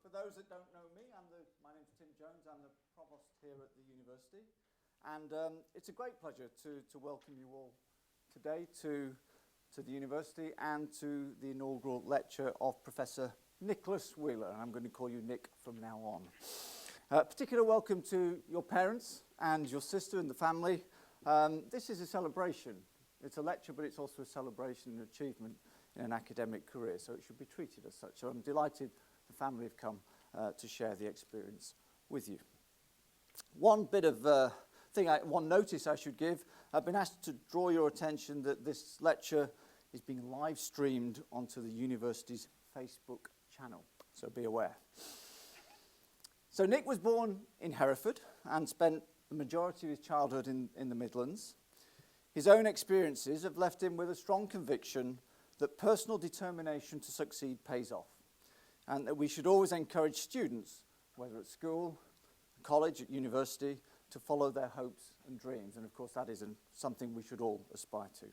For those that don't know me, my name's Tim Jones. I'm the provost here at the university. And it's a great pleasure to welcome you all today to the university and to the inaugural lecture of Professor Nicholas Wheeler. And I'm going to call you Nick from now on. Particular welcome to your parents and your sister and the family. This is a celebration. It's a lecture, but it's also a celebration and achievement in an academic career, so it should be treated as such. So I'm delighted the family have come to share the experience with you. One bit of one notice I should give. I've been asked to draw your attention that this lecture is being live streamed onto the university's Facebook channel, so be aware. So Nick was born in Hereford and spent the majority of his childhood in the Midlands. His own experiences have left him with a strong conviction that personal determination to succeed pays off, and that we should always encourage students, whether at school, college, at university, to follow their hopes and dreams. And of course that is something we should all aspire to.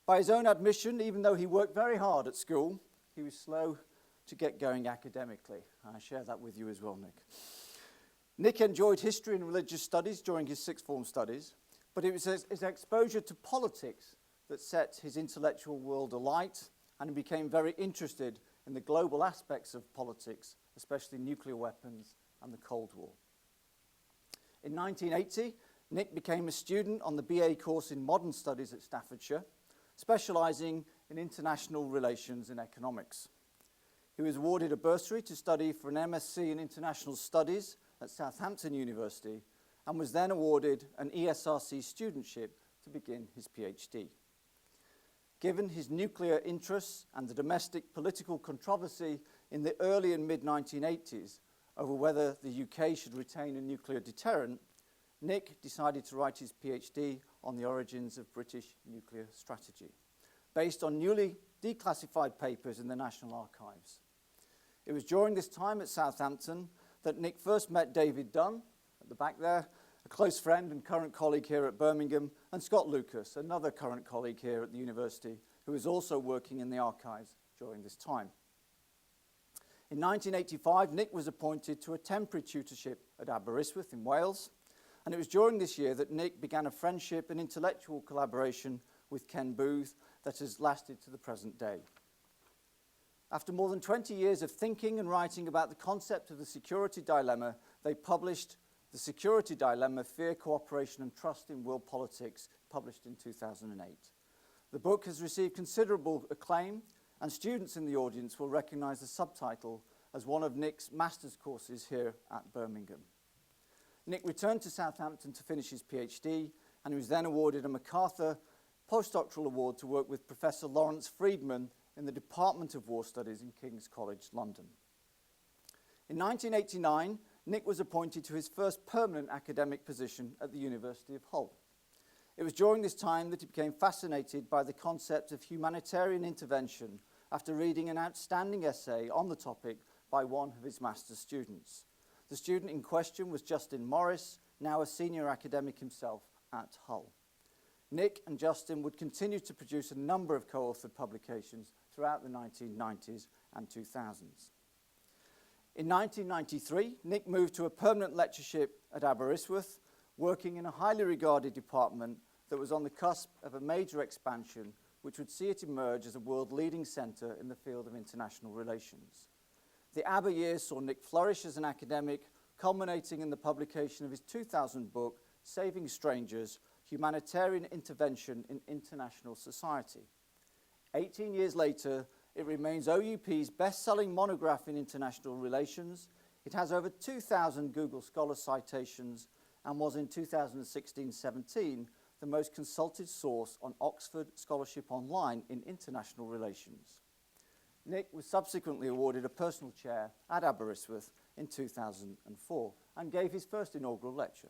By his own admission, even though he worked very hard at school, he was slow to get going academically. I share that with you as well, Nick. Nick enjoyed history and religious studies during his sixth form studies, but it was his exposure to politics that set his intellectual world alight, and he became very interested in the global aspects of politics, especially nuclear weapons and the Cold War. In 1980, Nick became a student on the BA course in Modern Studies at Staffordshire, specialising in international relations and economics. He was awarded a bursary to study for an MSc in International Studies at Southampton University, and was then awarded an ESRC studentship to begin his PhD. Given his nuclear interests and the domestic political controversy in the early and mid-1980s over whether the UK should retain a nuclear deterrent, Nick decided to write his PhD on the origins of British nuclear strategy, based on newly declassified papers in the National Archives. It was during this time at Southampton that Nick first met David Dunn, at the back there, a close friend and current colleague here at Birmingham, and Scott Lucas, another current colleague here at the university, who was also working in the archives during this time. In 1985, Nick was appointed to a temporary tutorship at Aberystwyth in Wales, and it was during this year that Nick began a friendship and intellectual collaboration with Ken Booth that has lasted to the present day. After more than 20 years of thinking and writing about the concept of the security dilemma, they published The Security Dilemma, Fear, Cooperation and Trust in World Politics, published in 2008. The book has received considerable acclaim, and students in the audience will recognise the subtitle as one of Nick's master's courses here at Birmingham. Nick returned to Southampton to finish his PhD, and he was then awarded a MacArthur postdoctoral award to work with Professor Lawrence Freedman in the Department of War Studies in King's College, London. In 1989, Nick was appointed to his first permanent academic position at the University of Hull. It was during this time that he became fascinated by the concept of humanitarian intervention after reading an outstanding essay on the topic by one of his master's students. The student in question was Justin Morris, now a senior academic himself at Hull. Nick and Justin would continue to produce a number of co-authored publications throughout the 1990s and 2000s. In 1993, Nick moved to a permanent lectureship at Aberystwyth, working in a highly regarded department that was on the cusp of a major expansion which would see it emerge as a world-leading centre in the field of international relations. The Aber years saw Nick flourish as an academic, culminating in the publication of his 2000 book, Saving Strangers, Humanitarian Intervention in International Society. 18 years later, it remains OUP's best-selling monograph in international relations. It has over 2,000 Google Scholar citations and was in 2016-17 the most consulted source on Oxford Scholarship Online in international relations. Nick was subsequently awarded a personal chair at Aberystwyth in 2004 and gave his first inaugural lecture.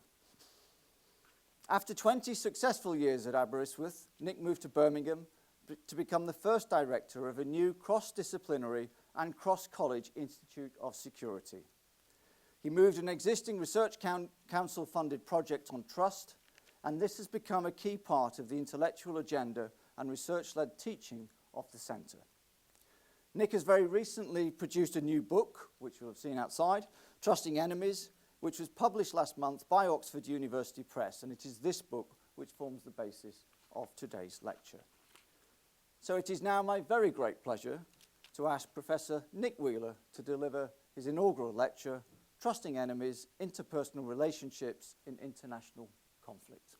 After 20 successful years at Aberystwyth, Nick moved to Birmingham to become the first director of a new cross-disciplinary and cross-college Institute of Security. He moved an existing research council-funded project on trust, and this has become a key part of the intellectual agenda and research-led teaching of the centre. Nick has very recently produced a new book, which you'll have seen outside, Trusting Enemies, which was published last month by Oxford University Press, and it is this book which forms the basis of today's lecture. So it is now my very great pleasure to ask Professor Nick Wheeler to deliver his inaugural lecture, Trusting Enemies, Interpersonal Relationships in International Conflict.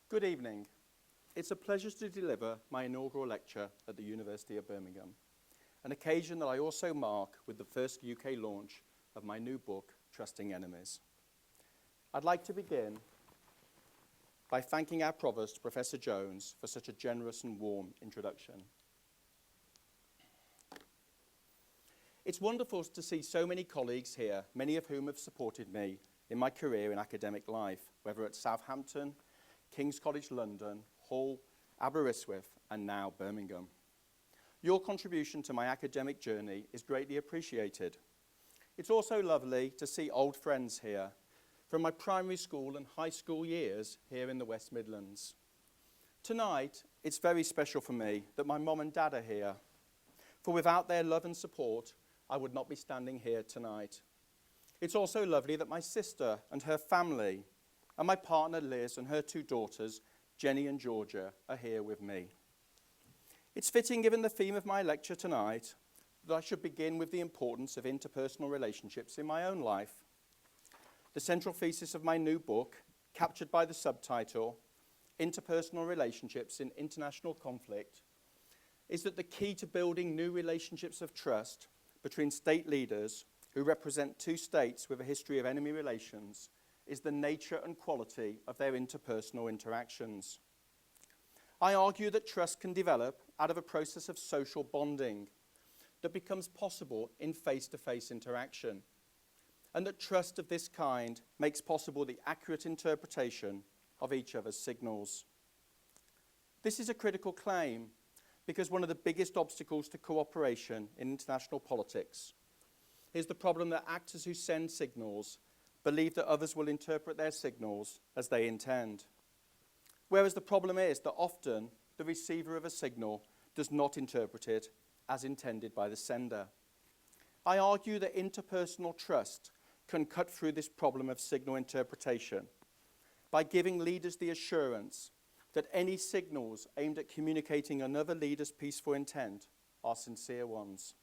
Good evening. It's a pleasure to deliver my inaugural lecture at the University of Birmingham, an occasion that I also mark with the first UK launch of my new book, Trusting Enemies. I'd like to begin by thanking our Provost, Professor Jones, for such a generous and warm introduction. It's wonderful to see so many colleagues here, many of whom have supported me in my career in academic life, whether at Southampton, King's College London, Hull, Aberystwyth, and now Birmingham. Your contribution to my academic journey is greatly appreciated. It's also lovely to see old friends here from my primary school and high school years here in the West Midlands. Tonight, it's very special for me that my mum and dad are here, for without their love and support, I would not be standing here tonight. It's also lovely that my sister and her family and my partner Liz and her two daughters, Jenny and Georgia, are here with me. It's fitting, given the theme of my lecture tonight, that I should begin with the importance of interpersonal relationships in my own life. The central thesis of my new book, captured by the subtitle, Interpersonal Relationships in International Conflict, is that the key to building new relationships of trust between state leaders who represent two states with a history of enemy relations is the nature and quality of their interpersonal interactions. I argue that trust can develop out of a process of social bonding that becomes possible in face-to-face interaction, and that trust of this kind makes possible the accurate interpretation of each other's signals. This is a critical claim because one of the biggest obstacles to cooperation in international politics is the problem that actors who send signals believe that others will interpret their signals as they intend. Whereas the problem is that often the receiver of a signal does not interpret it as intended by the sender. I argue that interpersonal trust can cut through this problem of signal interpretation by giving leaders the assurance that any signals aimed at communicating another leader's peaceful intent are sincere ones.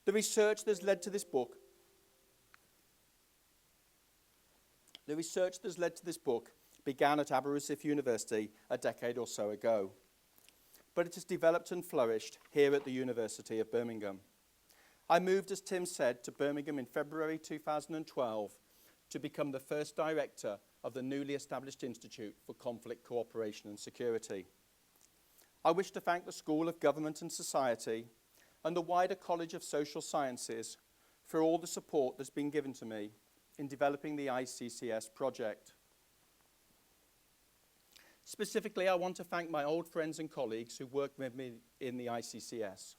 The research that's led to this book began at Aberystwyth University a decade or so ago, but it has developed and flourished here at the University of Birmingham. I moved, as Tim said, to Birmingham in February 2012 to become the first director of the newly established Institute for Conflict Cooperation and Security. I wish to thank the School of Government and Society and the wider College of Social Sciences for all the support that's been given to me in developing the ICCS project. Specifically, I want to thank my old friends and colleagues who worked with me in the ICCS.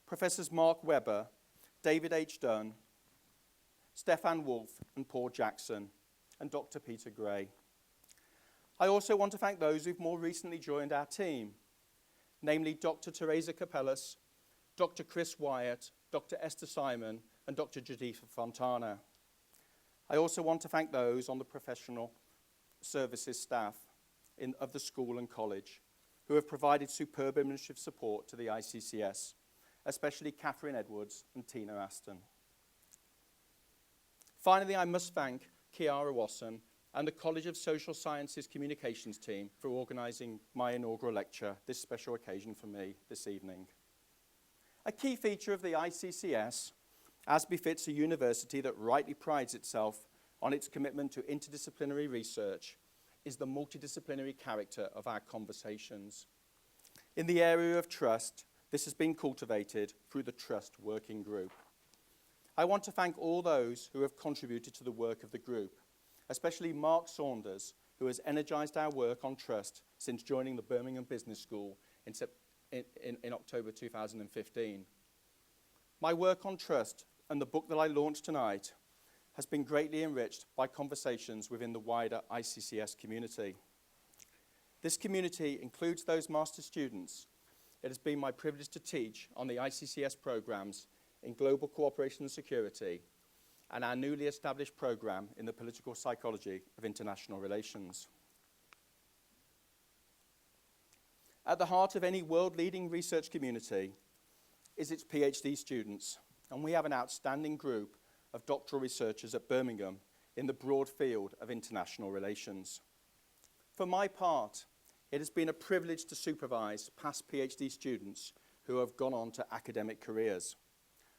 Professors Mark Webber, David H. Dunn, Stefan Wolf and Paul Jackson, and Dr. Peter Gray. I also want to thank those who've more recently joined our team, namely Dr. Teresa Capellas, Dr. Chris Wyatt, Dr. Esther Simon, and Dr. Juditha Fontana. I also want to thank those on the professional services staff of the school and college who have provided superb administrative support to the ICCS, especially Catherine Edwards and Tina Aston. Finally, I must thank Kiara Wasson and the College of Social Sciences Communications team for organising my inaugural lecture, this special occasion for me this evening. A key feature of the ICCS, as befits a university that rightly prides itself on its commitment to interdisciplinary research, is the multidisciplinary character of our conversations. In the area of trust, this has been cultivated through the Trust Working Group. I want to thank all those who have contributed to the work of the group, especially Mark Saunders, who has energised our work on trust since joining the Birmingham Business School in October 2015. My work on trust and the book that I launched tonight has been greatly enriched by conversations within the wider ICCS community. This community includes those master students. It has been my privilege to teach on the ICCS programs in Global Cooperation and Security and our newly established program in the Political Psychology of International Relations. At the heart of any world-leading research community is its PhD students, and we have an outstanding group of doctoral researchers at Birmingham in the broad field of international relations. For my part, it has been a privilege to supervise past PhD students who have gone on to academic careers,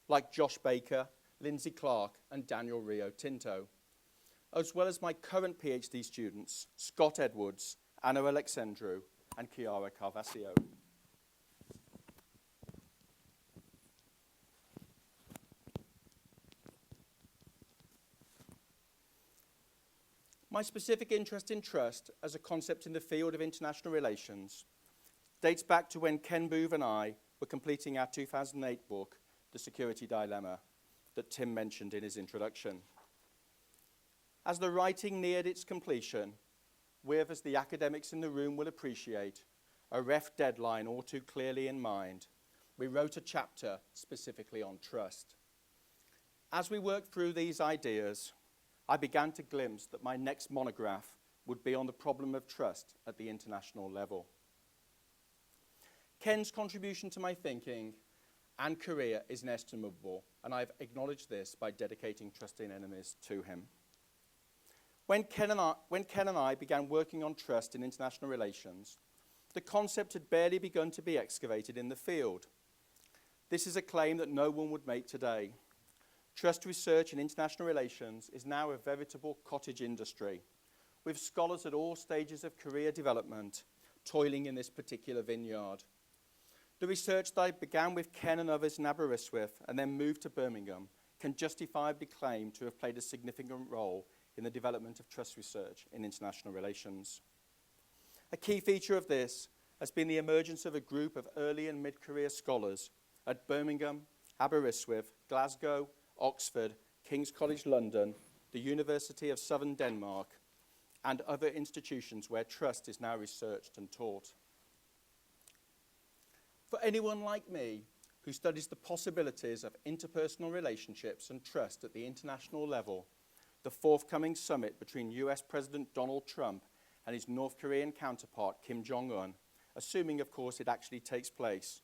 like Josh Baker, Lindsay Clark, and Daniel Rio Tinto, as well as my current PhD students, Scott Edwards, Anna Alexandru, and Chiara Carvasio. My specific interest in trust as a concept in the field of international relations dates back to when Ken Booth and I were completing our 2008 book, The Security Dilemma, that Tim mentioned in his introduction. As the writing neared its completion, with, as the academics in the room will appreciate, a ref deadline all too clearly in mind, we wrote a chapter specifically on trust. As we worked through these ideas, I began to glimpse that my next monograph would be on the problem of trust at the international level. Ken's contribution to my thinking and career is inestimable, and I've acknowledged this by dedicating Trusting Enemies to him. When Ken and I began working on trust in international relations, the concept had barely begun to be excavated in the field. This is a claim that no one would make today. Trust research in international relations is now a veritable cottage industry, with scholars at all stages of career development toiling in this particular vineyard. The research that I began with Ken and others in Aberystwyth and then moved to Birmingham can justifiably claim to have played a significant role in the development of trust research in international relations. A key feature of this has been the emergence of a group of early and mid-career scholars at Birmingham, Aberystwyth, Glasgow, Oxford, King's College London, the University of Southern Denmark, and other institutions where trust is now researched and taught. For anyone like me who studies the possibilities of interpersonal relationships and trust at the international level, the forthcoming summit between US President Donald Trump and his North Korean counterpart Kim Jong-un, assuming of course it actually takes place,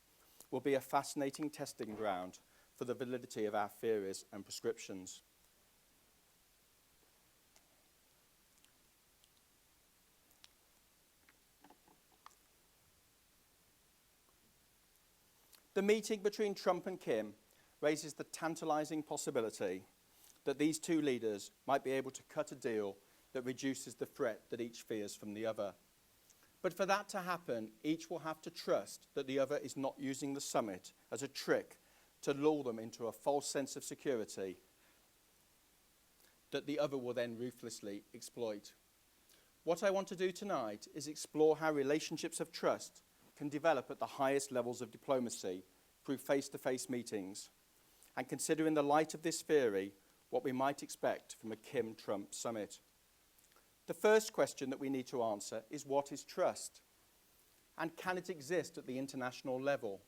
will be a fascinating testing ground for the validity of our theories and prescriptions. The meeting between Trump and Kim raises the tantalizing possibility that these two leaders might be able to cut a deal that reduces the threat that each fears from the other. But for that to happen, each will have to trust that the other is not using the summit as a trick to lull them into a false sense of security that the other will then ruthlessly exploit. What I want to do tonight is explore how relationships of trust can develop at the highest levels of diplomacy through face-to-face meetings, and consider in the light of this theory what we might expect from a Kim-Trump summit. The first question that we need to answer is, what is trust? And can it exist at the international level?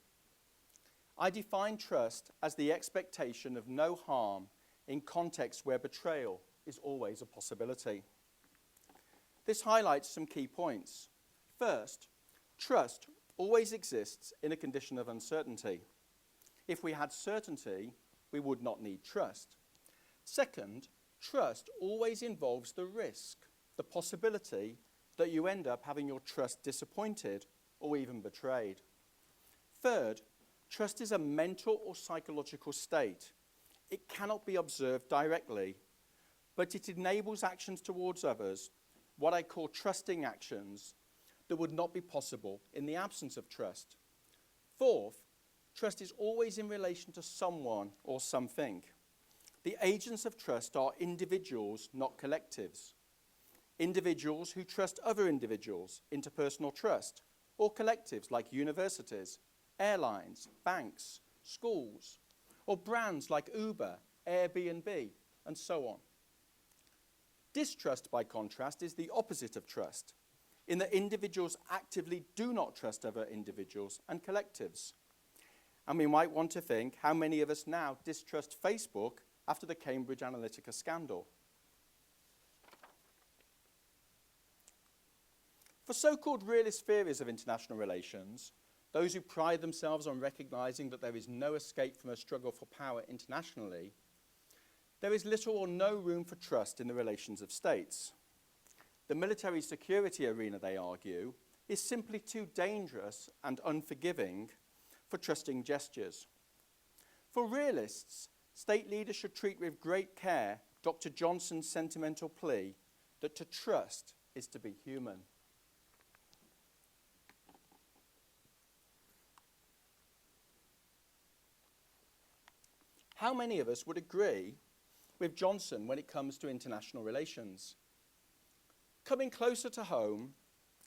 I define trust as the expectation of no harm in contexts where betrayal is always a possibility. This highlights some key points. First, trust always exists in a condition of uncertainty. If we had certainty, we would not need trust. Second, trust always involves the risk, the possibility that you end up having your trust disappointed or even betrayed. Third, trust is a mental or psychological state. It cannot be observed directly, but it enables actions towards others what I call trusting actions that would not be possible in the absence of trust. Fourth, trust is always in relation to someone or something. The agents of trust are individuals, not collectives. Individuals who trust other individuals, interpersonal trust, or collectives like universities, airlines, banks, schools, or brands like Uber, Airbnb, and so on. Distrust, by contrast, is the opposite of trust, in that individuals actively do not trust other individuals and collectives. And we might want to think how many of us now distrust Facebook after the Cambridge Analytica scandal. For so-called realist theories of international relations, those who pride themselves on recognizing that there is no escape from a struggle for power internationally, there is little or no room for trust in the relations of states. The military security arena, they argue, is simply too dangerous and unforgiving for trusting gestures. For realists, state leaders should treat with great care Dr. Johnson's sentimental plea that to trust is to be human. How many of us would agree with Johnson when it comes to international relations? Coming closer to home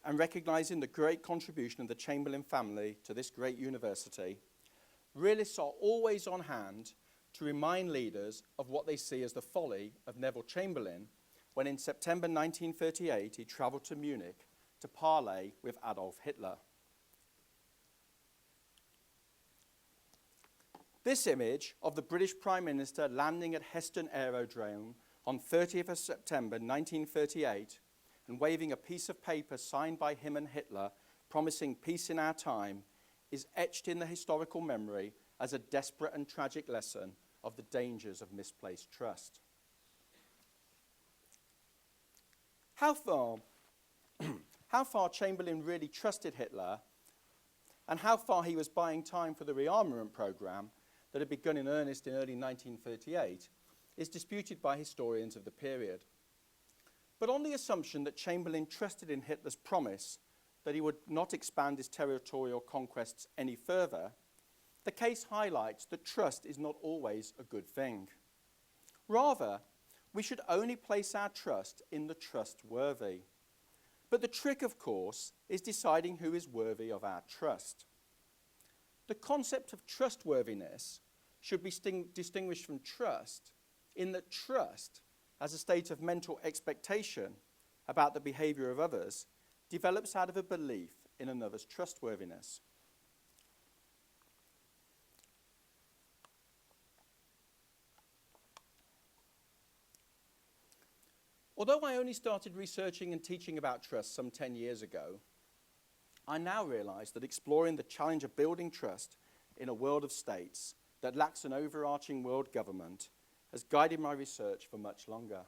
and recognizing the great contribution of the Chamberlain family to this great university, realists are always on hand to remind leaders of what they see as the folly of Neville Chamberlain when in September 1938 he travelled to Munich to parley with Adolf Hitler. This image of the British Prime Minister landing at Heston Aerodrome on 30th of September 1938 and waving a piece of paper signed by him and Hitler promising peace in our time is etched in the historical memory as a desperate and tragic lesson of the dangers of misplaced trust. How far Chamberlain really trusted Hitler and how far he was buying time for the rearmament program that had begun in earnest in early 1938 is disputed by historians of the period. But on the assumption that Chamberlain trusted in Hitler's promise that he would not expand his territorial conquests any further, the case highlights that trust is not always a good thing. Rather, we should only place our trust in the trustworthy. But the trick, of course, is deciding who is worthy of our trust. The concept of trustworthiness should be distinguished from trust in that trust, as a state of mental expectation about the behavior of others, develops out of a belief in another's trustworthiness. Although I only started researching and teaching about trust some 10 years ago, I now realize that exploring the challenge of building trust in a world of states that lacks an overarching world government has guided my research for much longer.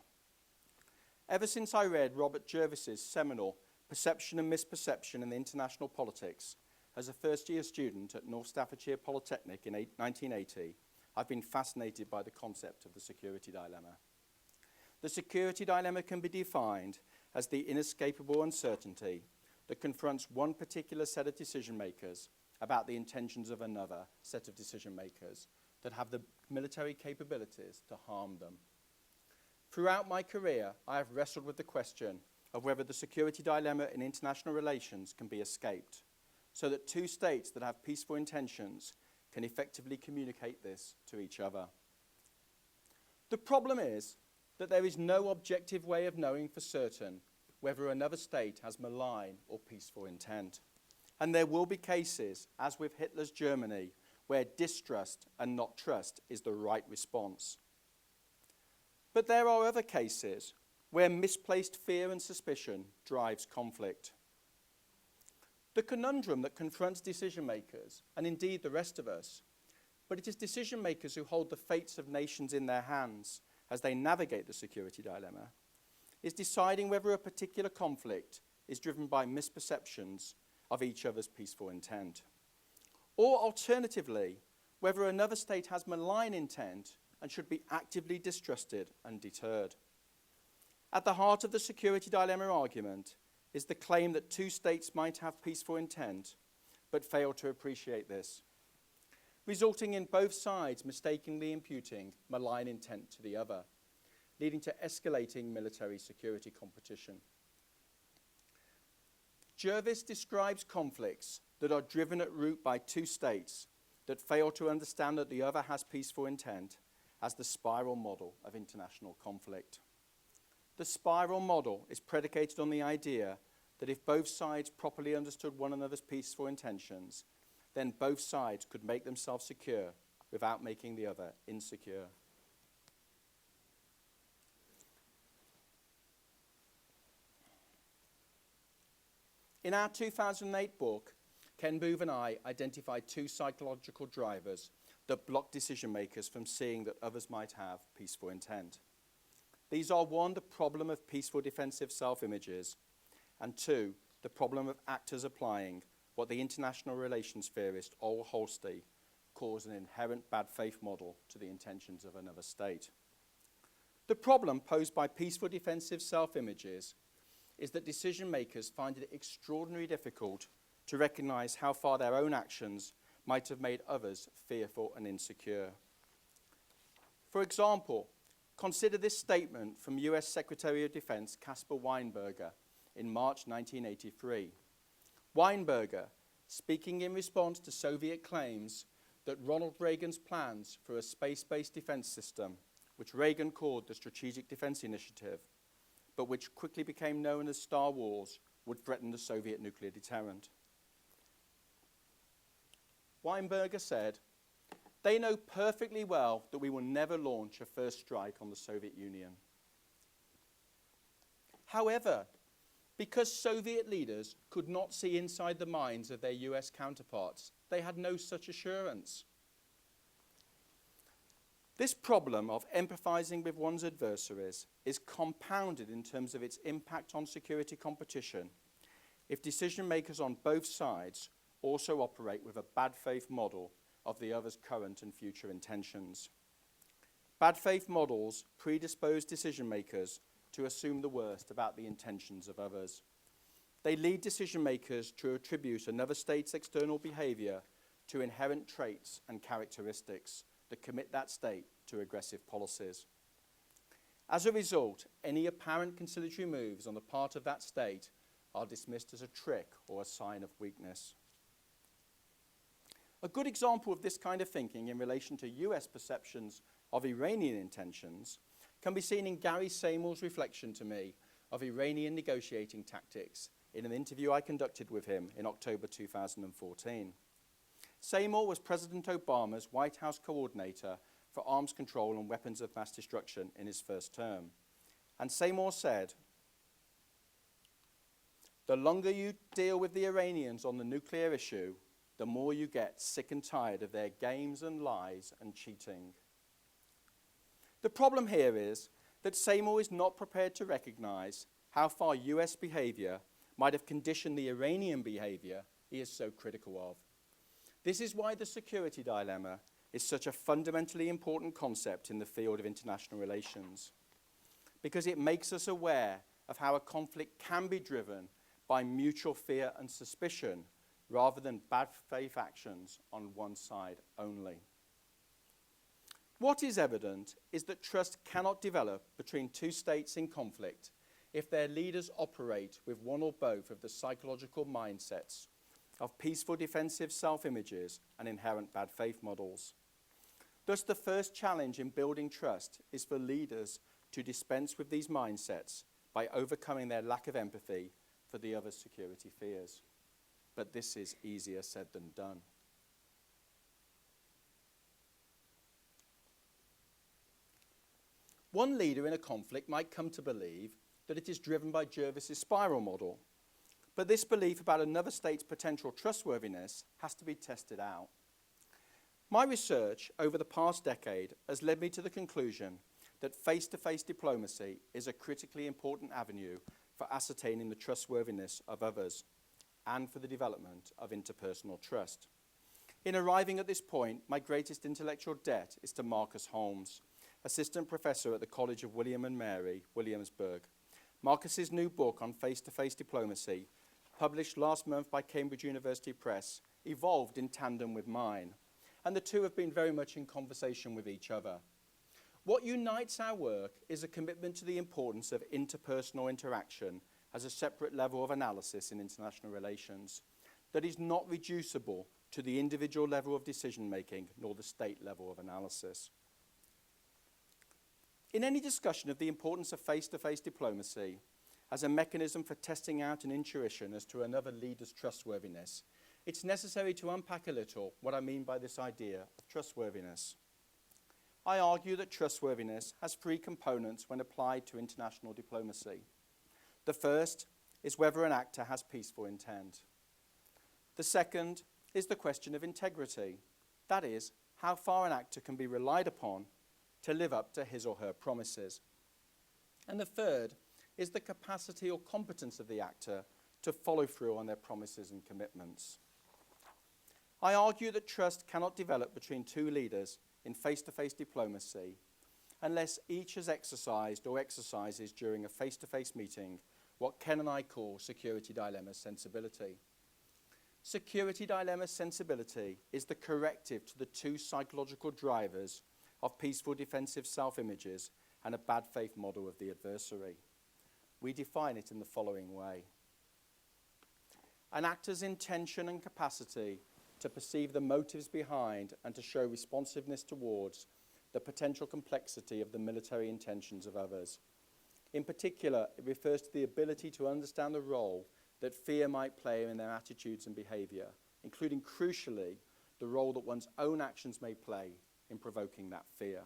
Ever since I read Robert Jervis's seminal Perception and Misperception in International Politics as a first-year student at North Staffordshire Polytechnic in 1980, I've been fascinated by the concept of the security dilemma. The security dilemma can be defined as the inescapable uncertainty that confronts one particular set of decision makers about the intentions of another set of decision makers that have the military capabilities to harm them. Throughout my career, I have wrestled with the question of whether the security dilemma in international relations can be escaped, so that two states that have peaceful intentions can effectively communicate this to each other. The problem is that there is no objective way of knowing for certain whether another state has malign or peaceful intent. And there will be cases, as with Hitler's Germany, where distrust and not trust is the right response. But there are other cases where misplaced fear and suspicion drives conflict. The conundrum that confronts decision makers, and indeed the rest of us, but it is decision makers who hold the fates of nations in their hands as they navigate the security dilemma, is deciding whether a particular conflict is driven by misperceptions of each other's peaceful intent. Or alternatively, whether another state has malign intent and should be actively distrusted and deterred. At the heart of the security dilemma argument is the claim that two states might have peaceful intent, but fail to appreciate this, resulting in both sides mistakenly imputing malign intent to the other, leading to escalating military security competition. Jervis describes conflicts that are driven at root by two states that fail to understand that the other has peaceful intent as the spiral model of international conflict. The spiral model is predicated on the idea that if both sides properly understood one another's peaceful intentions, then both sides could make themselves secure without making the other insecure. In our 2008 book, Ken Booth and I identified two psychological drivers that block decision makers from seeing that others might have peaceful intent. These are, one, the problem of peaceful defensive self-images, and two, the problem of actors applying what the international relations theorist Ole Holsty calls an inherent bad faith model to the intentions of another state. The problem posed by peaceful defensive self-images is that decision makers find it extraordinarily difficult to recognize how far their own actions might have made others fearful and insecure. For example, consider this statement from US Secretary of Defense Caspar Weinberger in March 1983. Weinberger, speaking in response to Soviet claims that Ronald Reagan's plans for a space-based defense system, which Reagan called the Strategic Defense Initiative, but which quickly became known as Star Wars, would threaten the Soviet nuclear deterrent. Weinberger said, "They know perfectly well that we will never launch a first strike on the Soviet Union. However, because Soviet leaders could not see inside the minds of their US counterparts, they had no such assurance." This problem of empathizing with one's adversaries is compounded in terms of its impact on security competition if decision makers on both sides also operate with a bad faith model of the other's current and future intentions. Bad faith models predispose decision makers to assume the worst about the intentions of others. They lead decision makers to attribute another state's external behavior to inherent traits and characteristics that commit that state to aggressive policies. As a result, any apparent conciliatory moves on the part of that state are dismissed as a trick or a sign of weakness. A good example of this kind of thinking in relation to US perceptions of Iranian intentions can be seen in Gary Seymour's reflection to me of Iranian negotiating tactics in an interview I conducted with him in October 2014. Seymour was President Obama's White House coordinator for arms control and weapons of mass destruction in his first term. And Seymour said, "The longer you deal with the Iranians on the nuclear issue, the more you get sick and tired of their games and lies and cheating." The problem here is that Seymour is not prepared to recognize how far US behavior might have conditioned the Iranian behavior he is so critical of. This is why the security dilemma is such a fundamentally important concept in the field of international relations, because it makes us aware of how a conflict can be driven by mutual fear and suspicion rather than bad faith actions on one side only. What is evident is that trust cannot develop between two states in conflict if their leaders operate with one or both of the psychological mindsets of peaceful defensive self-images and inherent bad faith models. Thus, the first challenge in building trust is for leaders to dispense with these mindsets by overcoming their lack of empathy for the other's security fears. But this is easier said than done. One leader in a conflict might come to believe that it is driven by Jervis's spiral model, but this belief about another state's potential trustworthiness has to be tested out. My research over the past decade has led me to the conclusion that face-to-face diplomacy is a critically important avenue for ascertaining the trustworthiness of others and for the development of interpersonal trust. In arriving at this point, my greatest intellectual debt is to Marcus Holmes, assistant professor at the College of William and Mary, Williamsburg, Marcus's new book on face-to-face diplomacy, published last month by Cambridge University Press, evolved in tandem with mine, and the two have been very much in conversation with each other. What unites our work is a commitment to the importance of interpersonal interaction as a separate level of analysis in international relations that is not reducible to the individual level of decision-making nor the state level of analysis. In any discussion of the importance of face-to-face diplomacy as a mechanism for testing out an intuition as to another leader's trustworthiness, it's necessary to unpack a little what I mean by this idea of trustworthiness. I argue that trustworthiness has three components when applied to international diplomacy. The first is whether an actor has peaceful intent. The second is the question of integrity, that is, how far an actor can be relied upon to live up to his or her promises. And the third is the capacity or competence of the actor to follow through on their promises and commitments. I argue that trust cannot develop between two leaders in face-to-face diplomacy unless each has exercised or exercises during a face-to-face meeting what Ken and I call security dilemma sensibility. Security dilemma sensibility is the corrective to the two psychological drivers of peaceful defensive self-images and a bad faith model of the adversary. We define it in the following way. An actor's intention and capacity to perceive the motives behind and to show responsiveness towards the potential complexity of the military intentions of others. In particular, it refers to the ability to understand the role that fear might play in their attitudes and behavior, including, crucially, the role that one's own actions may play in provoking that fear.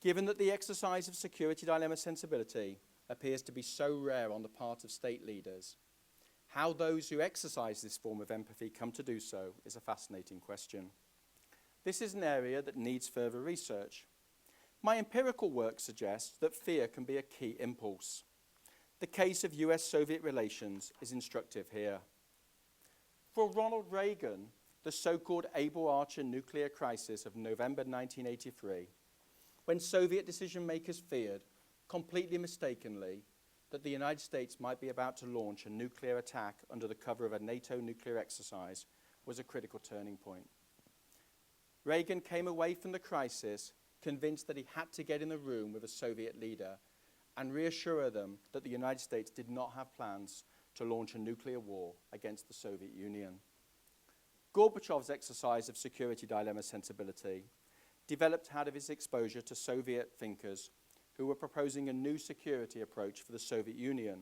Given that the exercise of security dilemma sensibility appears to be so rare on the part of state leaders, how those who exercise this form of empathy come to do so is a fascinating question. This is an area that needs further research. My empirical work suggests that fear can be a key impulse. The case of US-Soviet relations is instructive here. For Ronald Reagan, the so-called Able Archer nuclear crisis of November 1983, when Soviet decision-makers feared, completely mistakenly, that the United States might be about to launch a nuclear attack under the cover of a NATO nuclear exercise, was a critical turning point. Reagan came away from the crisis convinced that he had to get in the room with a Soviet leader and reassure them that the United States did not have plans to launch a nuclear war against the Soviet Union. Gorbachev's exercise of security dilemma sensibility developed out of his exposure to Soviet thinkers who were proposing a new security approach for the Soviet Union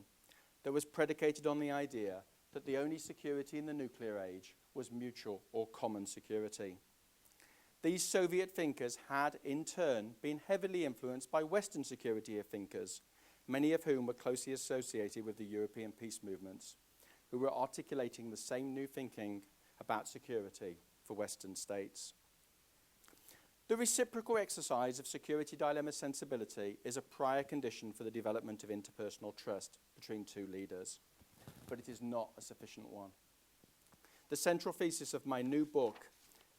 that was predicated on the idea that the only security in the nuclear age was mutual or common security. These Soviet thinkers had, in turn, been heavily influenced by Western security thinkers, many of whom were closely associated with the European peace movements, who were articulating the same new thinking about security for Western states. The reciprocal exercise of security dilemma sensibility is a prior condition for the development of interpersonal trust between two leaders, but it is not a sufficient one. The central thesis of my new book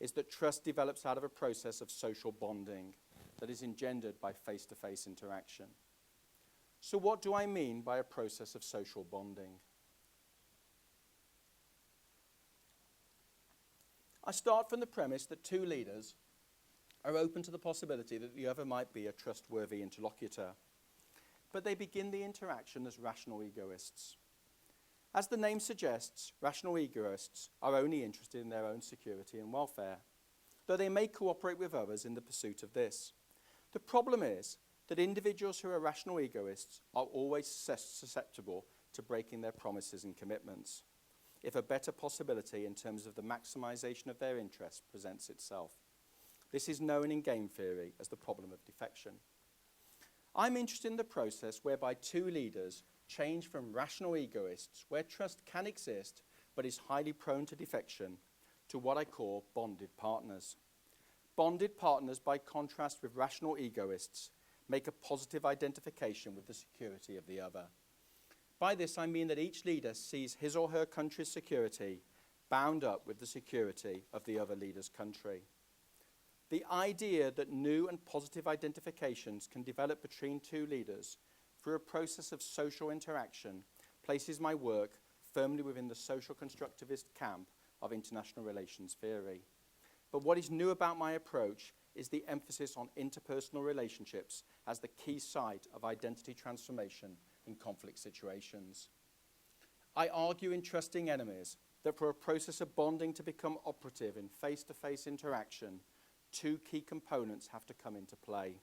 is that trust develops out of a process of social bonding that is engendered by face-to-face interaction. So what do I mean by a process of social bonding? I start from the premise that two leaders are open to the possibility that the other might be a trustworthy interlocutor, but they begin the interaction as rational egoists. As the name suggests, rational egoists are only interested in their own security and welfare, though they may cooperate with others in the pursuit of this. The problem is that individuals who are rational egoists are always susceptible to breaking their promises and commitments if a better possibility in terms of the maximization of their interests presents itself. This is known in game theory as the problem of defection. I'm interested in the process whereby two leaders change from rational egoists, where trust can exist but is highly prone to defection, to what I call bonded partners. Bonded partners, by contrast with rational egoists, make a positive identification with the security of the other. By this I mean that each leader sees his or her country's security bound up with the security of the other leader's country. The idea that new and positive identifications can develop between two leaders through a process of social interaction, places my work firmly within the social constructivist camp of international relations theory. But what is new about my approach is the emphasis on interpersonal relationships as the key site of identity transformation in conflict situations. I argue in Trusting Enemies that for a process of bonding to become operative in face-to-face interaction, two key components have to come into play.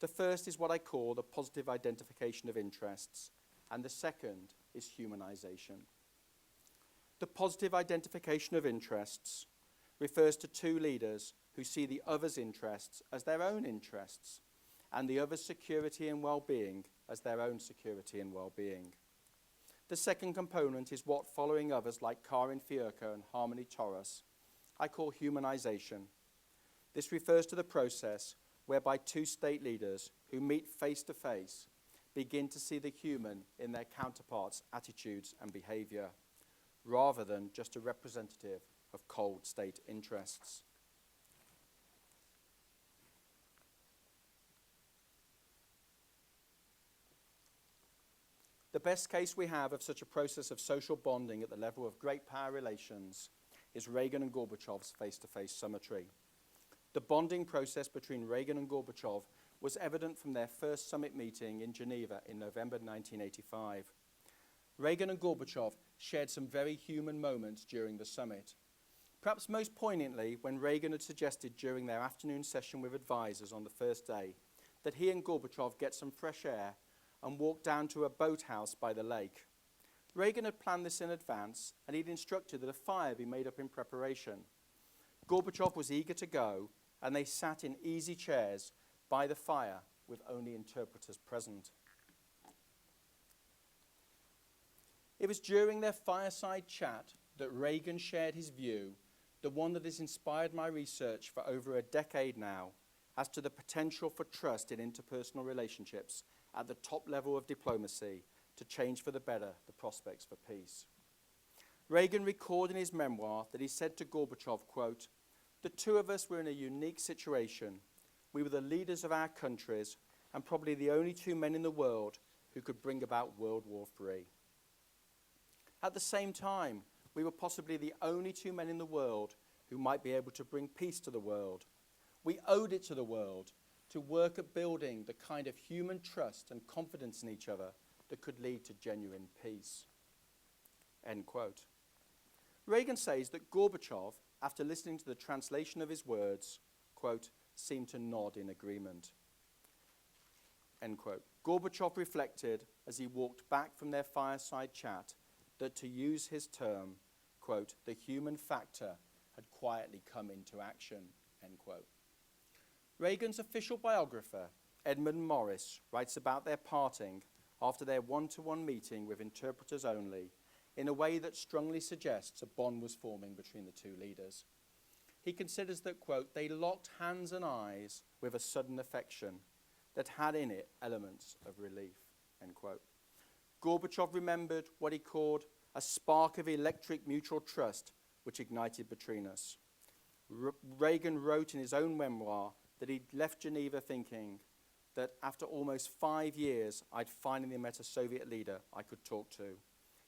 The first is what I call the positive identification of interests, and the second is humanization. The positive identification of interests refers to two leaders who see the other's interests as their own interests, and the other's security and well-being as their own security and well-being. The second component is what, following others like Karin Fiorka and Harmony Torres, I call humanization. This refers to the process whereby two state leaders who meet face-to-face begin to see the human in their counterparts' attitudes and behavior, rather than just a representative of cold state interests. The best case we have of such a process of social bonding at the level of great power relations is Reagan and Gorbachev's face-to-face summitry. The bonding process between Reagan and Gorbachev was evident from their first summit meeting in Geneva in November 1985. Reagan and Gorbachev shared some very human moments during the summit. Perhaps most poignantly, when Reagan had suggested during their afternoon session with advisors on the first day that he and Gorbachev get some fresh air and walk down to a boathouse by the lake. Reagan had planned this in advance, and he'd instructed that a fire be made up in preparation. Gorbachev was eager to go, and they sat in easy chairs by the fire with only interpreters present. It was during their fireside chat that Reagan shared his view, the one that has inspired my research for over a decade now, as to the potential for trust in interpersonal relationships at the top level of diplomacy to change for the better the prospects for peace. Reagan recorded in his memoir that he said to Gorbachev, quote, "The two of us were in a unique situation. We were the leaders of our countries and probably the only two men in the world who could bring about World War III. At the same time, we were possibly the only two men in the world who might be able to bring peace to the world. We owed it to the world to work at building the kind of human trust and confidence in each other that could lead to genuine peace." End quote. Reagan says that Gorbachev, after listening to the translation of his words, quote, seemed to nod in agreement. End quote. Gorbachev reflected as he walked back from their fireside chat that, to use his term, quote, the human factor had quietly come into action, end quote. Reagan's official biographer, Edmund Morris, writes about their parting after their one-to-one meeting with interpreters only in a way that strongly suggests a bond was forming between the two leaders. He considers that, quote, they locked hands and eyes with a sudden affection that had in it elements of relief, end quote. Gorbachev remembered what he called a spark of electric mutual trust which ignited between us. Reagan wrote in his own memoir that he'd left Geneva thinking that after almost 5 years, I'd finally met a Soviet leader I could talk to,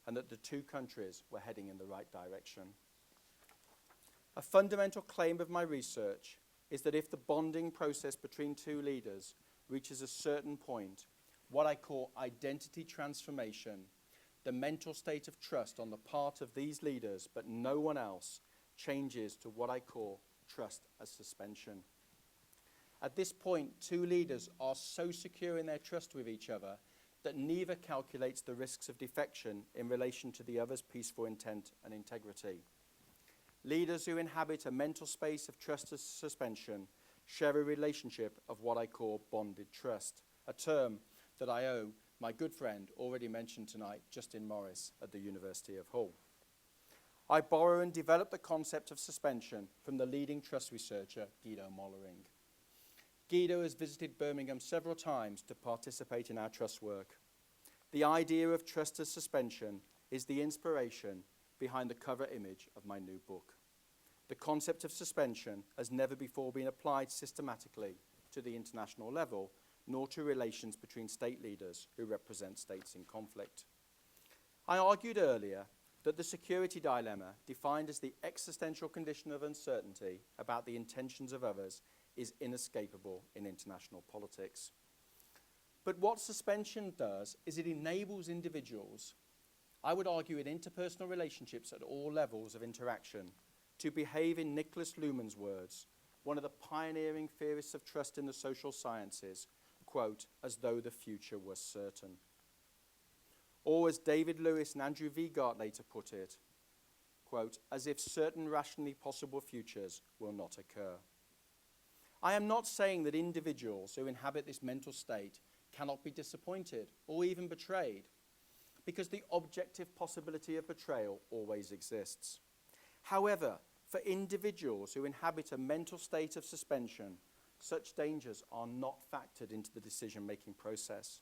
and that the two countries were heading in the right direction. A fundamental claim of my research is that if the bonding process between two leaders reaches a certain point, what I call identity transformation, the mental state of trust on the part of these leaders, but no one else, changes to what I call trust as suspension. At this point, two leaders are so secure in their trust with each other that neither calculates the risks of defection in relation to the other's peaceful intent and integrity. Leaders who inhabit a mental space of trust as suspension share a relationship of what I call bonded trust, a term that I owe my good friend, already mentioned tonight, Justin Morris at the University of Hull. I borrow and develop the concept of suspension from the leading trust researcher, Guido Mollering. Guido has visited Birmingham several times to participate in our trust work. The idea of trust as suspension is the inspiration behind the cover image of my new book. The concept of suspension has never before been applied systematically to the international level, nor to relations between state leaders who represent states in conflict. I argued earlier that the security dilemma, defined as the existential condition of uncertainty about the intentions of others, is inescapable in international politics. But what suspension does is it enables individuals, I would argue in interpersonal relationships at all levels of interaction, to behave in Nicholas Luhmann's words, one of the pioneering theorists of trust in the social sciences, quote, as though the future was certain. Or as David Lewis and Andrew Vigart later put it, quote, as if certain rationally possible futures will not occur. I am not saying that individuals who inhabit this mental state cannot be disappointed or even betrayed, because the objective possibility of betrayal always exists. However, for individuals who inhabit a mental state of suspension, such dangers are not factored into the decision-making process.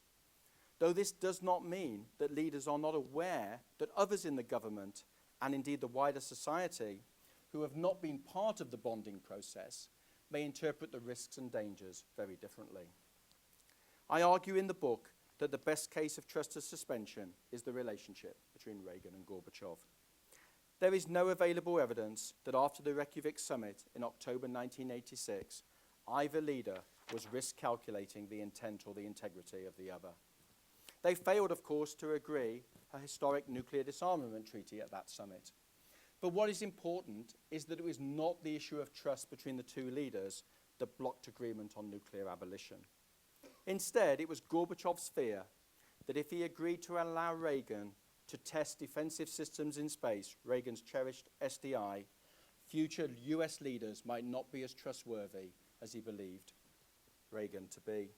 Though this does not mean that leaders are not aware that others in the government, and indeed the wider society, who have not been part of the bonding process, may interpret the risks and dangers very differently. I argue in the book that the best case of trust as suspension is the relationship between Reagan and Gorbachev. There is no available evidence that after the Reykjavik summit in October 1986, either leader was risk calculating the intent or the integrity of the other. They failed, of course, to agree a historic nuclear disarmament treaty at that summit. But what is important is that it was not the issue of trust between the two leaders that blocked agreement on nuclear abolition. Instead, it was Gorbachev's fear that if he agreed to allow Reagan to test defensive systems in space, Reagan's cherished SDI, future US leaders might not be as trustworthy as he believed Reagan to be.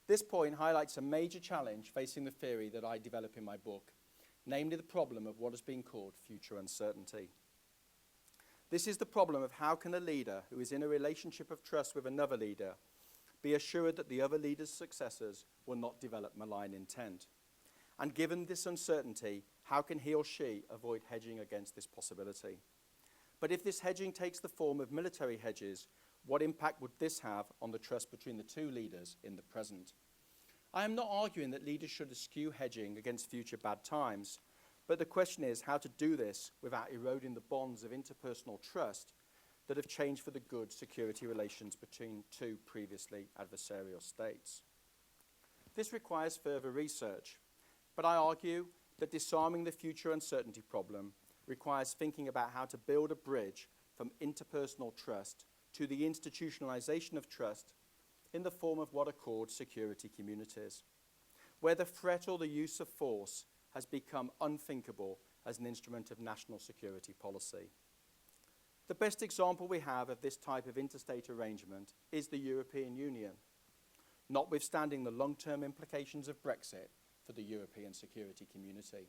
This point highlights a major challenge facing the theory that I develop in my book, namely the problem of what has been called future uncertainty. This is the problem of how can a leader who is in a relationship of trust with another leader be assured that the other leader's successors will not develop malign intent? And given this uncertainty, how can he or she avoid hedging against this possibility? But if this hedging takes the form of military hedges, what impact would this have on the trust between the two leaders in the present? I am not arguing that leaders should eschew hedging against future bad times, but the question is how to do this without eroding the bonds of interpersonal trust that have changed for the good security relations between two previously adversarial states. This requires further research, but I argue that disarming the future uncertainty problem requires thinking about how to build a bridge from interpersonal trust to the institutionalization of trust in the form of what are called security communities, where the threat or the use of force has become unthinkable as an instrument of national security policy. The best example we have of this type of interstate arrangement is the European Union, notwithstanding the long-term implications of Brexit for the European security community.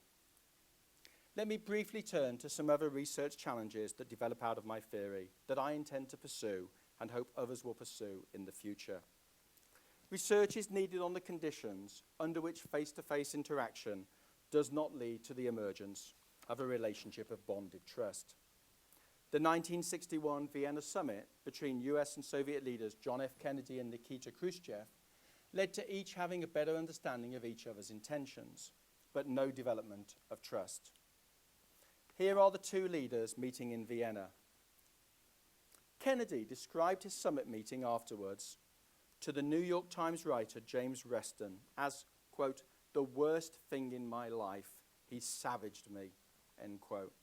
Let me briefly turn to some other research challenges that develop out of my theory that I intend to pursue and hope others will pursue in the future. Research is needed on the conditions under which face-to-face interaction does not lead to the emergence of a relationship of bonded trust. The 1961 Vienna summit between US and Soviet leaders John F. Kennedy and Nikita Khrushchev led to each having a better understanding of each other's intentions, but no development of trust. Here are the two leaders meeting in Vienna. Kennedy described his summit meeting afterwards to the New York Times writer James Reston as, quote, the worst thing in my life. He savaged me, end quote.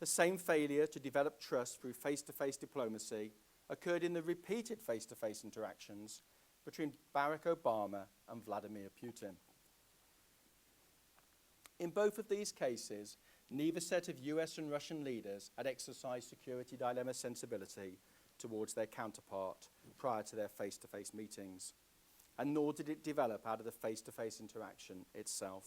The same failure to develop trust through face-to-face diplomacy occurred in the repeated face-to-face interactions between Barack Obama and Vladimir Putin. In both of these cases, neither set of US and Russian leaders had exercised security dilemma sensibility towards their counterpart prior to their face-to-face meetings, and nor did it develop out of the face-to-face interaction itself.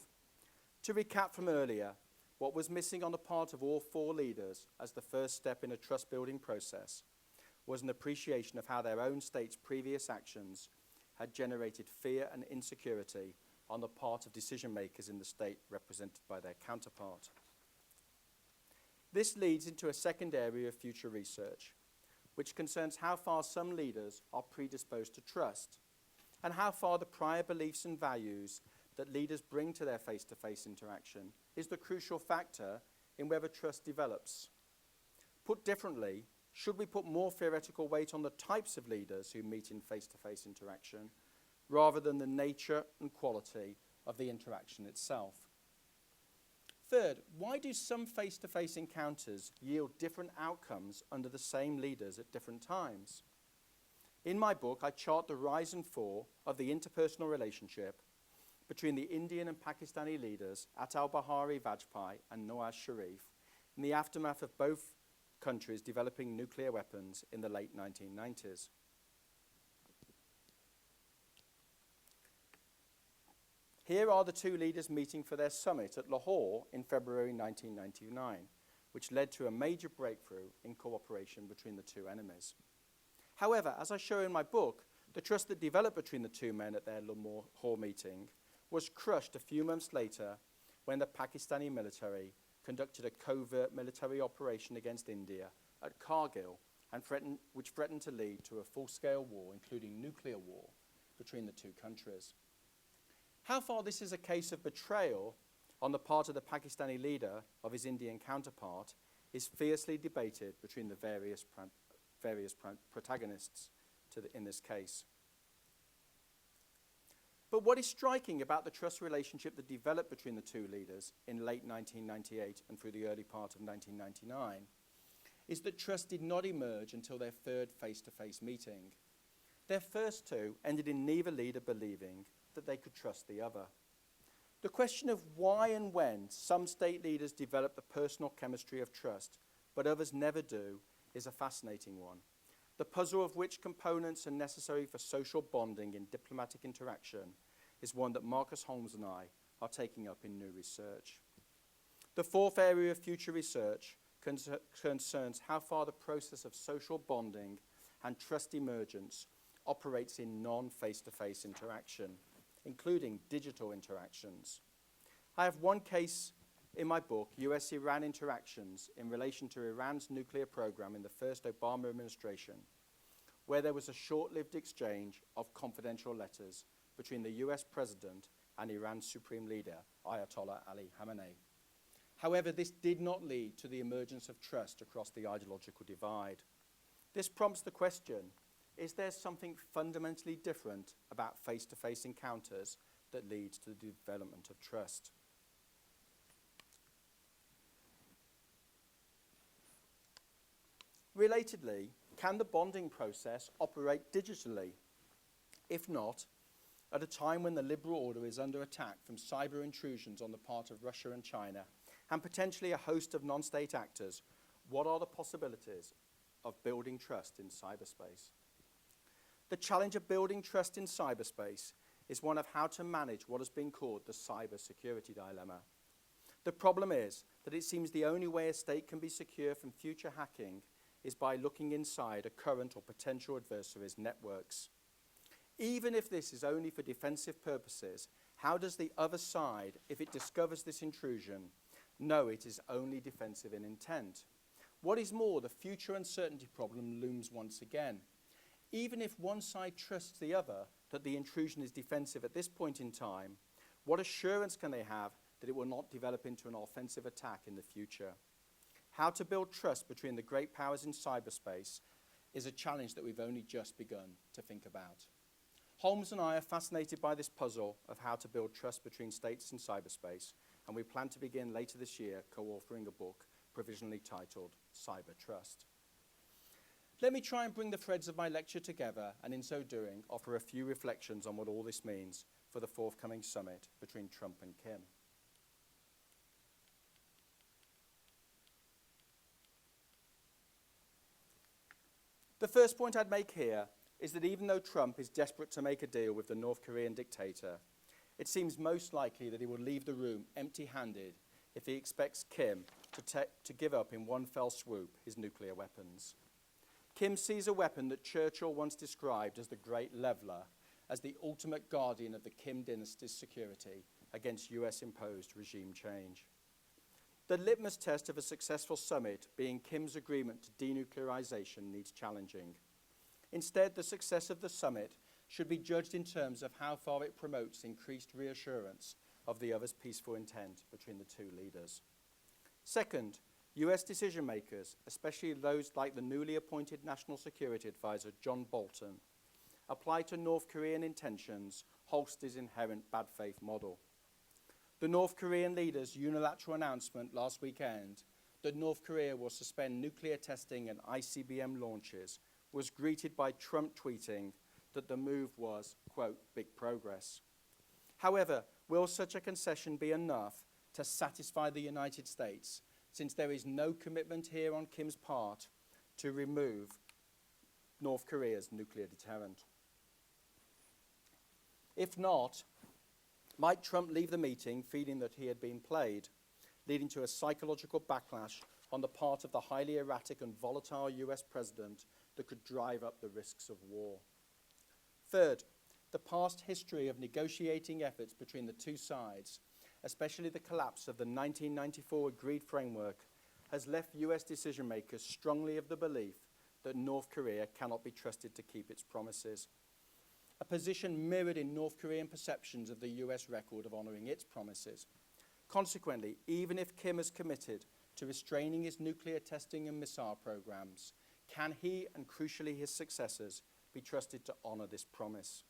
To recap from earlier, what was missing on the part of all four leaders as the first step in a trust-building process was an appreciation of how their own state's previous actions had generated fear and insecurity on the part of decision-makers in the state represented by their counterpart. This leads into a second area of future research, which concerns how far some leaders are predisposed to trust, and how far the prior beliefs and values that leaders bring to their face-to-face interaction is the crucial factor in whether trust develops. Put differently, should we put more theoretical weight on the types of leaders who meet in face-to-face interaction rather than the nature and quality of the interaction itself? Third, why do some face-to-face encounters yield different outcomes under the same leaders at different times? In my book, I chart the rise and fall of the interpersonal relationship between the Indian and Pakistani leaders Atal Bihari Vajpayee and Nawaz Sharif in the aftermath of both countries developing nuclear weapons in the late 1990s. Here are the two leaders meeting for their summit at Lahore in February 1999, which led to a major breakthrough in cooperation between the two enemies. However, as I show in my book, the trust that developed between the two men at their Lahore meeting was crushed a few months later when the Pakistani military conducted a covert military operation against India at Kargil, which threatened to lead to a full-scale war, including nuclear war, between the two countries. How far this is a case of betrayal on the part of the Pakistani leader of his Indian counterpart is fiercely debated between the various protagonists in this case. But what is striking about the trust relationship that developed between the two leaders in late 1998 and through the early part of 1999 is that trust did not emerge until their third face-to-face meeting. Their first two ended in neither leader believing that they could trust the other. The question of why and when some state leaders develop the personal chemistry of trust, but others never do, is a fascinating one. The puzzle of which components are necessary for social bonding in diplomatic interaction is one that Marcus Holmes and I are taking up in new research. The fourth area of future research concerns how far the process of social bonding and trust emergence operates in non-face-to-face interaction, including digital interactions. I have one case in my book, US-Iran Interactions, in relation to Iran's nuclear program in the first Obama administration, where there was a short-lived exchange of confidential letters between the US president and Iran's supreme leader, Ayatollah Ali Khamenei. However, this did not lead to the emergence of trust across the ideological divide. This prompts the question, is there something fundamentally different about face-to-face encounters that leads to the development of trust? Relatedly, can the bonding process operate digitally? If not, at a time when the liberal order is under attack from cyber intrusions on the part of Russia and China, and potentially a host of non-state actors, what are the possibilities of building trust in cyberspace? The challenge of building trust in cyberspace is one of how to manage what has been called the cybersecurity dilemma. The problem is that it seems the only way a state can be secure from future hacking is by looking inside a current or potential adversary's networks. Even if this is only for defensive purposes, how does the other side, if it discovers this intrusion, know it is only defensive in intent? What is more, the future uncertainty problem looms once again. Even if one side trusts the other that the intrusion is defensive at this point in time, what assurance can they have that it will not develop into an offensive attack in the future? How to build trust between the great powers in cyberspace is a challenge that we've only just begun to think about. Holmes and I are fascinated by this puzzle of how to build trust between states in cyberspace, and we plan to begin later this year co-authoring a book provisionally titled Cyber Trust. Let me try and bring the threads of my lecture together, and in so doing, offer a few reflections on what all this means for the forthcoming summit between Trump and Kim. The first point I'd make here is that even though Trump is desperate to make a deal with the North Korean dictator, it seems most likely that he will leave the room empty-handed if he expects Kim to give up in one fell swoop his nuclear weapons. Kim sees a weapon that Churchill once described as the great leveler, as the ultimate guardian of the Kim dynasty's security against US-imposed regime change. The litmus test of a successful summit being Kim's agreement to denuclearization needs challenging. Instead, the success of the summit should be judged in terms of how far it promotes increased reassurance of the other's peaceful intent between the two leaders. Second, US decision makers, especially those like the newly appointed National Security Advisor John Bolton, apply to North Korean intentions Holster's inherent bad faith model. The North Korean leader's unilateral announcement last weekend that North Korea will suspend nuclear testing and ICBM launches was greeted by Trump tweeting that the move was, quote, big progress. However, will such a concession be enough to satisfy the United States, since there is no commitment here on Kim's part to remove North Korea's nuclear deterrent? If not, might Trump leave the meeting feeling that he had been played, leading to a psychological backlash on the part of the highly erratic and volatile US president that could drive up the risks of war? Third, the past history of negotiating efforts between the two sides, especially the collapse of the 1994 agreed framework, has left US decision makers strongly of the belief that North Korea cannot be trusted to keep its promises. A position mirrored in North Korean perceptions of the US record of honouring its promises. Consequently, even if Kim has committed to restraining his nuclear testing and missile programs, can he and crucially his successors be trusted to honour this promise?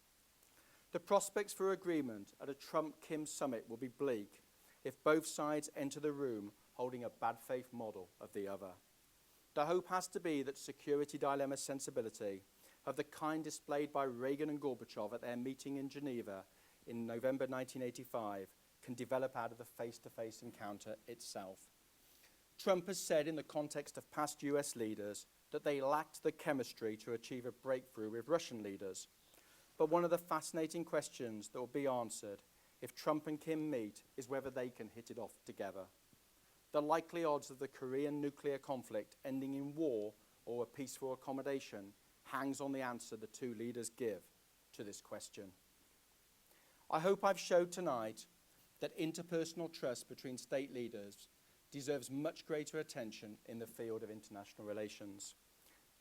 The prospects for agreement at a Trump-Kim summit will be bleak if both sides enter the room holding a bad faith model of the other. The hope has to be that security dilemma sensibility of the kind displayed by Reagan and Gorbachev at their meeting in Geneva in November 1985 can develop out of the face-to-face encounter itself. Trump has said in the context of past US leaders that they lacked the chemistry to achieve a breakthrough with Russian leaders. But one of the fascinating questions that will be answered if Trump and Kim meet is whether they can hit it off together. The likely odds of the Korean nuclear conflict ending in war or a peaceful accommodation hangs on the answer the two leaders give to this question. I hope I've showed tonight that interpersonal trust between state leaders deserves much greater attention in the field of international relations.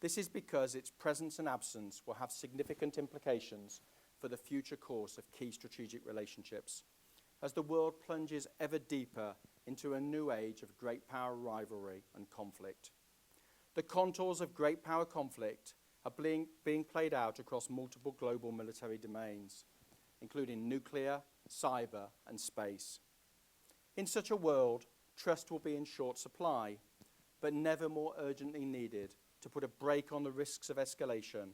This is because its presence and absence will have significant implications for the future course of key strategic relationships, as the world plunges ever deeper into a new age of great power rivalry and conflict. The contours of great power conflict are being played out across multiple global military domains, including nuclear, cyber, and space. In such a world, trust will be in short supply, but never more urgently needed to put a brake on the risks of escalation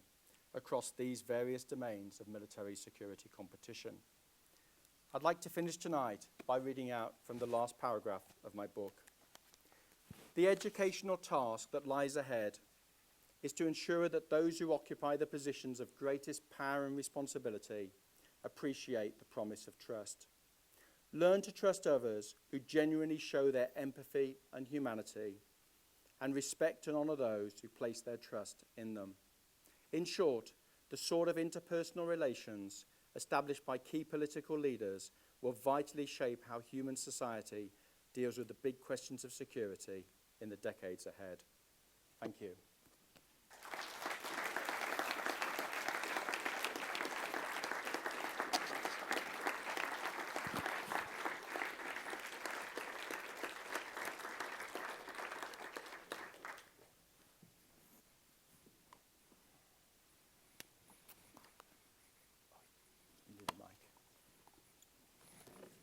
across these various domains of military security competition. I'd like to finish tonight by reading out from the last paragraph of my book. The educational task that lies ahead is to ensure that those who occupy the positions of greatest power and responsibility appreciate the promise of trust. Learn to trust others who genuinely show their empathy and humanity, and respect and honour those who place their trust in them. In short, the sort of interpersonal relations established by key political leaders will vitally shape how human society deals with the big questions of security in the decades ahead. Thank you.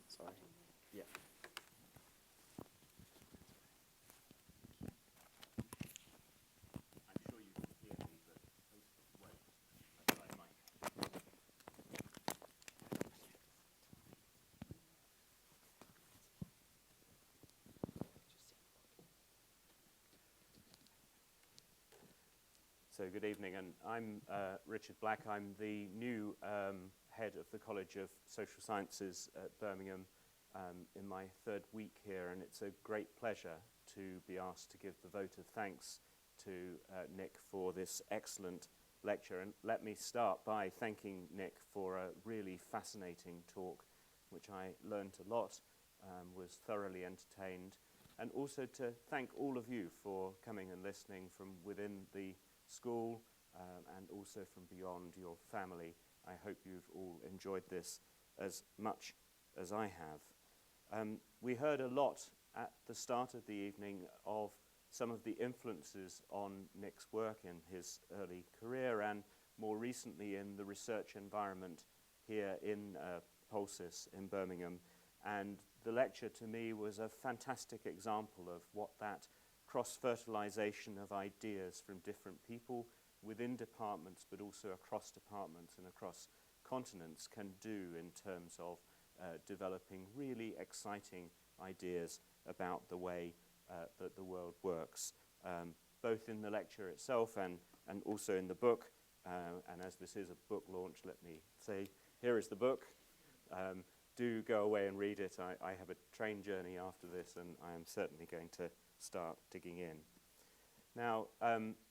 Sorry. Yeah. I'm sure you can hear me, but wait. I'll try a mic. So good evening, and I'm Richard Black. I'm the new head of the College of Social Sciences at Birmingham in my third week here, and it's a great pleasure to be asked to give the vote of thanks to Nick for this excellent lecture. And let me start by thanking Nick for a really fascinating talk, which I learned a lot, was thoroughly entertained, and also to thank all of you for coming and listening from within the school and also from beyond your family. I hope you've all enjoyed this as much as I have. We heard a lot at the start of the evening of some of the influences on Nick's work in his early career and more recently in the research environment here in Thesis in Birmingham. And the lecture to me was a fantastic example of what that cross-fertilization of ideas from different people within departments but also across departments and across continents can do in terms of developing really exciting ideas about the way that the world works, both in the lecture itself and also in the book. And as this is a book launch, let me say, here is the book. Do go away and read it. I have a train journey after this, and I am certainly going to start digging in. Now,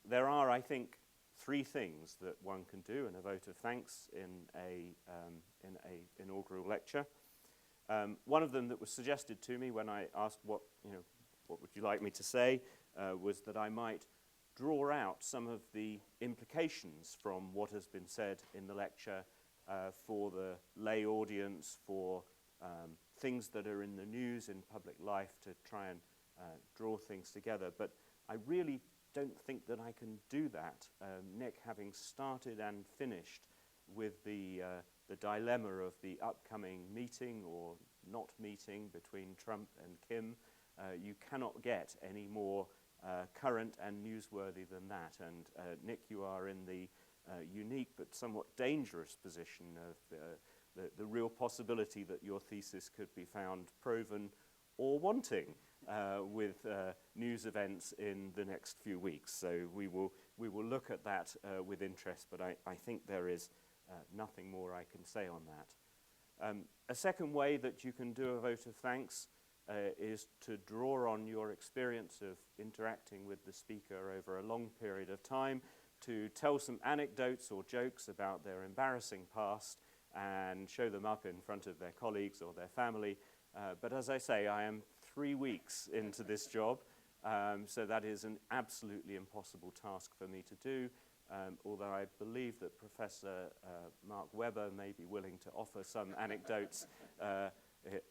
there are, I think, 3 things that one can do in a vote of thanks in a inaugural lecture. One of them that was suggested to me when I asked what would you like me to say, was that I might draw out some of the implications from what has been said in the lecture for the lay audience, for things that are in the news in public life, to try and draw things together. But I really don't think that I can do that. Nick, having started and finished with the dilemma of the upcoming meeting or not meeting between Trump and Kim, you cannot get any more current and newsworthy than that. And Nick, you are in the unique but somewhat dangerous position of the real possibility that your thesis could be found proven or wanting with news events in the next few weeks. So we will look at that with interest, but I think there is nothing more I can say on that. A second way that you can do a vote of thanks is to draw on your experience of interacting with the speaker over a long period of time, to tell some anecdotes or jokes about their embarrassing past and show them up in front of their colleagues or their family. But as I say, I am 3 weeks into this job, so that is an absolutely impossible task for me to do, although I believe that Professor Mark Webber may be willing to offer some anecdotes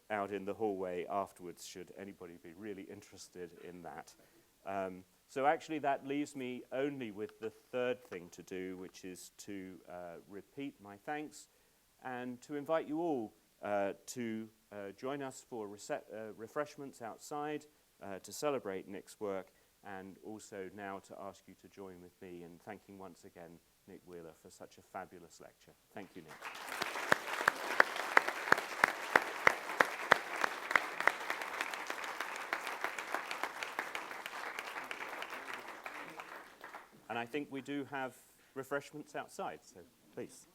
out in the hallway afterwards, should anybody be really interested in that. So actually that leaves me only with the third thing to do, which is to repeat my thanks and to invite you all to join us for refreshments outside to celebrate Nick's work, and also now to ask you to join with me in thanking once again Nick Wheeler for such a fabulous lecture. Thank you, Nick. And I think we do have refreshments outside, so please.